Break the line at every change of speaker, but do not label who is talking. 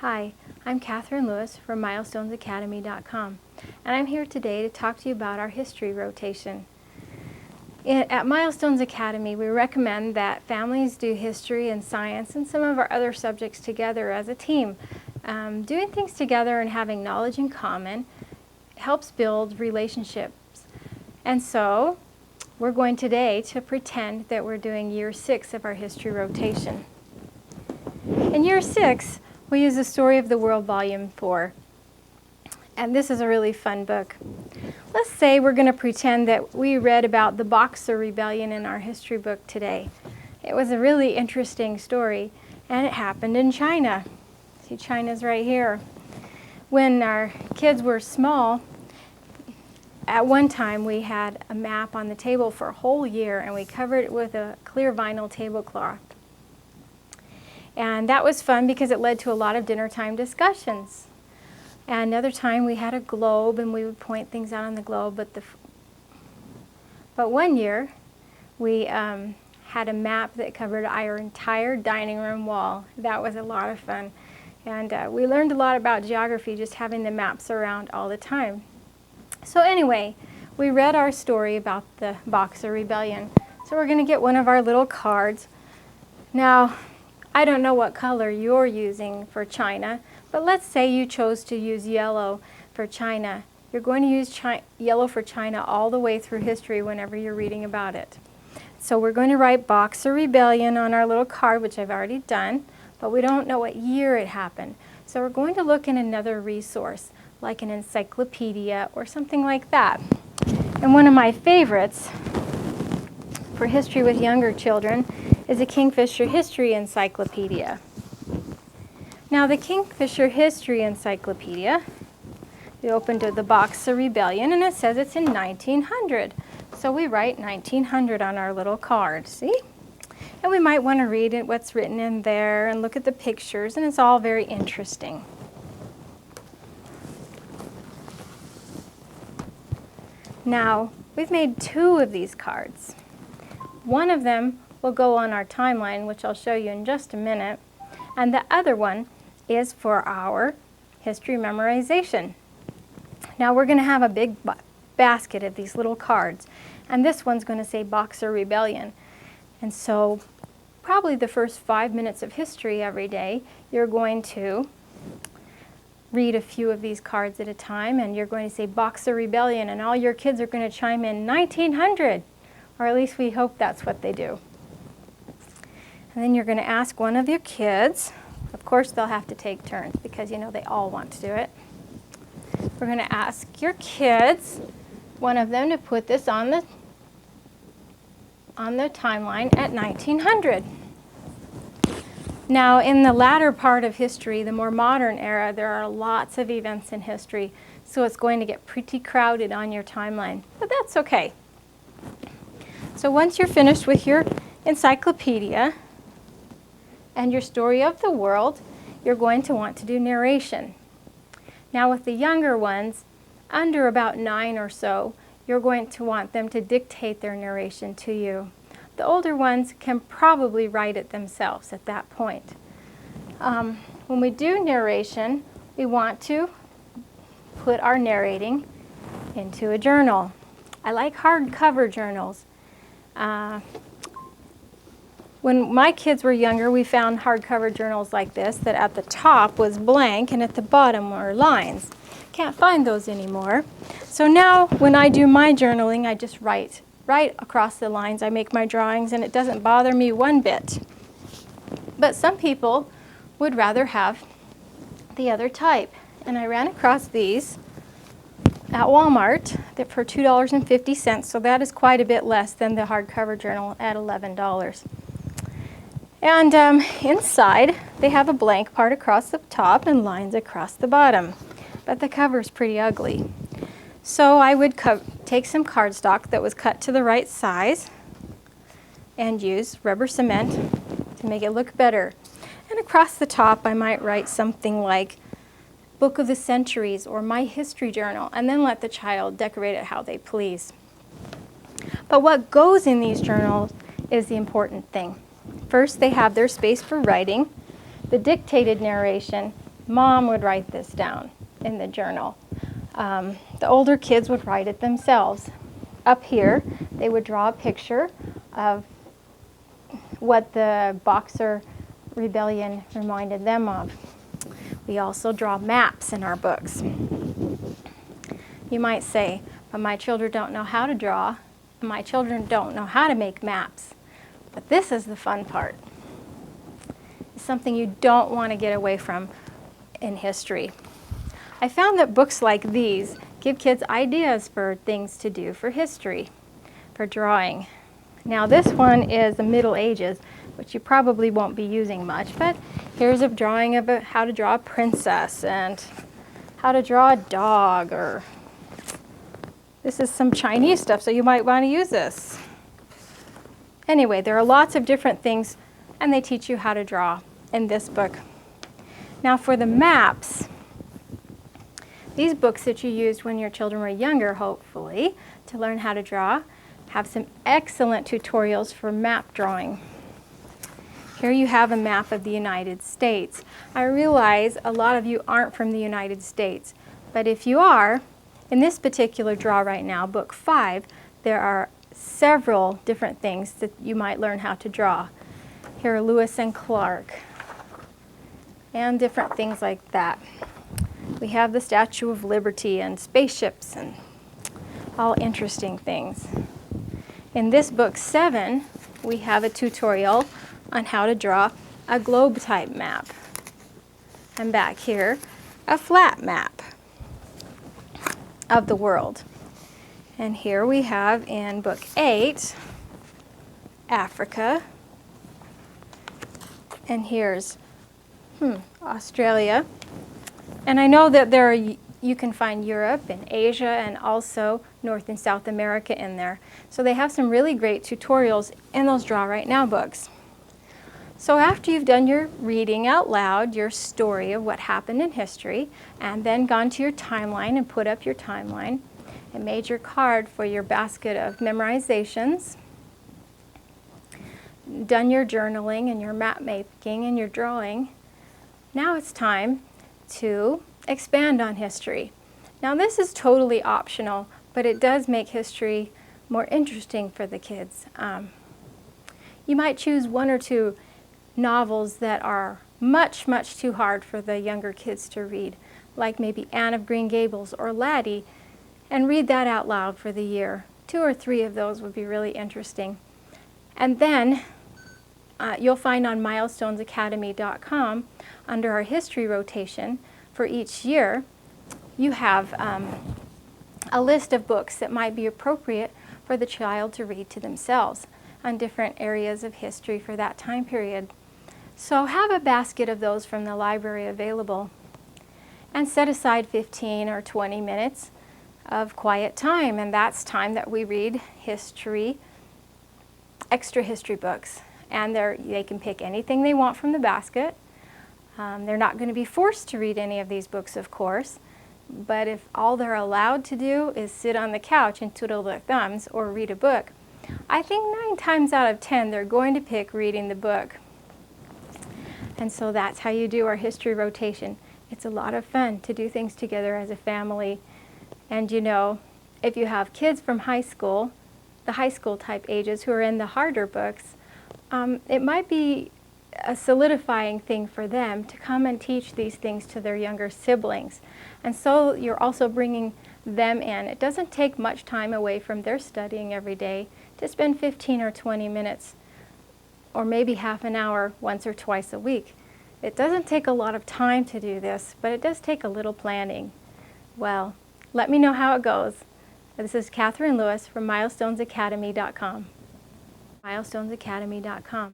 Hi, I'm Catherine Lewis from MilestonesAcademy.com, and I'm here today to talk to you about our history rotation. At Milestones Academy, we recommend that families do history and science and some of our other subjects together as a team. Doing things together and having knowledge in common helps build relationships. And so, we're going today to pretend that we're doing year 6 of our history rotation. In year 6, we use the Story of the World, Volume 4. And this is a really fun book. Let's say we're going to pretend that we read about the Boxer Rebellion in our history book today. It was a really interesting story, and it happened in China. See, China's right here. When our kids were small, at one time we had a map on the table for a whole year, and we covered it with a clear vinyl tablecloth. And that was fun because it led to a lot of dinner time discussions. And another time we had a globe and we would point things out on the globe. But one year we had a map that covered our entire dining room wall. That was a lot of fun. And we learned a lot about geography just having the maps around all the time. So anyway, we read our story about the Boxer Rebellion. So we're going to get one of our little cards. Now, I don't know what color you're using for China, but let's say you chose to use yellow for China. You're going to use yellow for China all the way through history whenever you're reading about it. So we're going to write Boxer Rebellion on our little card, which I've already done, but we don't know what year it happened. So we're going to look in another resource, like an encyclopedia or something like that. And one of my favorites for history with younger children is a Kingfisher History Encyclopedia. Now the Kingfisher History Encyclopedia, we open to the Boxer Rebellion and it says it's in 1900. So we write 1900 on our little card, see? And we might want to read it, what's written in there and look at the pictures, and it's all very interesting. Now, we've made 2 of these cards. One of them will go on our timeline, which I'll show you in just a minute, and the other one is for our history memorization. Now we're going to have a big basket of these little cards, and this one's going to say Boxer Rebellion. And so probably the first 5 minutes of history every day, you're going to read a few of these cards at a time, and you're going to say Boxer Rebellion, and all your kids are going to chime in 1900, or at least we hope that's what they do. And then you're going to ask one of your kids. Of course, they'll have to take turns because, you know, they all want to do it. We're going to ask your kids, one of them, to put this on the timeline at 1900. Now, in the latter part of history, the more modern era, there are lots of events in history, so it's going to get pretty crowded on your timeline, but that's okay. So once you're finished with your encyclopedia and your story of the world, you're going to want to do narration. Now with the younger ones, under about 9 or so, you're going to want them to dictate their narration to you. The older ones can probably write it themselves at that point. When we do narration, we want to put our narrating into a journal. I like hardcover journals. When my kids were younger, we found hardcover journals like this that at the top was blank and at the bottom were lines. Can't find those anymore. So now when I do my journaling, I just write right across the lines. I make my drawings and it doesn't bother me one bit. But some people would rather have the other type. And I ran across these at Walmart for $2.50, so that is quite a bit less than the hardcover journal at $11. And inside, they have a blank part across the top and lines across the bottom. But the cover is pretty ugly. So I would take some cardstock that was cut to the right size and use rubber cement to make it look better. And across the top, I might write something like Book of the Centuries or My History Journal, and then let the child decorate it how they please. But what goes in these journals is the important thing. First, they have their space for writing. The dictated narration Mom would write this down in the journal. The older kids would write it themselves. Up here, they would draw a picture of what the Boxer Rebellion reminded them of. We also draw maps in our books. You might say, but my children don't know how to draw, and my children don't know how to make maps. But this is the fun part. It's something you don't want to get away from in history. I found that books like these give kids ideas for things to do for history, for drawing. Now this one is the Middle Ages, which you probably won't be using much, but here's a drawing of how to draw a princess and how to draw a dog, or this is some Chinese stuff, so you might want to use this. Anyway, there are lots of different things, and they teach you how to draw in this book. Now for the maps, these books that you used when your children were younger, hopefully, to learn how to draw, have some excellent tutorials for map drawing. Here you have a map of the United States. I realize a lot of you aren't from the United States, but if you are, in this particular draw right now, book 5, there are several different things that you might learn how to draw. Here are Lewis and Clark, and different things like that. We have the Statue of Liberty and spaceships and all interesting things. In this book 7, we have a tutorial on how to draw a globe type map. And back here, a flat map of the world. And here we have in book 8, Africa. And here's Australia. And I know that you can find Europe and Asia and also North and South America in there. So they have some really great tutorials in those Draw Right Now books. So after you've done your reading out loud, your story of what happened in history, and then gone to your timeline and put up your timeline, and made your card for your basket of memorizations, done your journaling and your map making and your drawing, now it's time to expand on history. Now this is totally optional, but it does make history more interesting for the kids. You might choose 1 or 2 novels that are much, much too hard for the younger kids to read, like maybe Anne of Green Gables or Laddie, and read that out loud for the year. 2 or 3 of those would be really interesting. And then you'll find on milestonesacademy.com, under our history rotation for each year, you have a list of books that might be appropriate for the child to read to themselves on different areas of history for that time period. So have a basket of those from the library available, and set aside 15 or 20 minutes of quiet time, and that's time that we read history, extra history books. And they can pick anything they want from the basket. They're not going to be forced to read any of these books, of course, but if all they're allowed to do is sit on the couch and twiddle their thumbs or read a book, I think 9 times out of 10 they're going to pick reading the book. And so that's how you do our history rotation. It's a lot of fun to do things together as a family. And you know, if you have kids from high school, the high school type ages who are in the harder books, it might be a solidifying thing for them to come and teach these things to their younger siblings. And so you're also bringing them in. It doesn't take much time away from their studying every day to spend 15 or 20 minutes or maybe half an hour once or twice a week. It doesn't take a lot of time to do this, but it does take a little planning. Well, let me know how it goes. This is Catherine Lewis from milestonesacademy.com. milestonesacademy.com.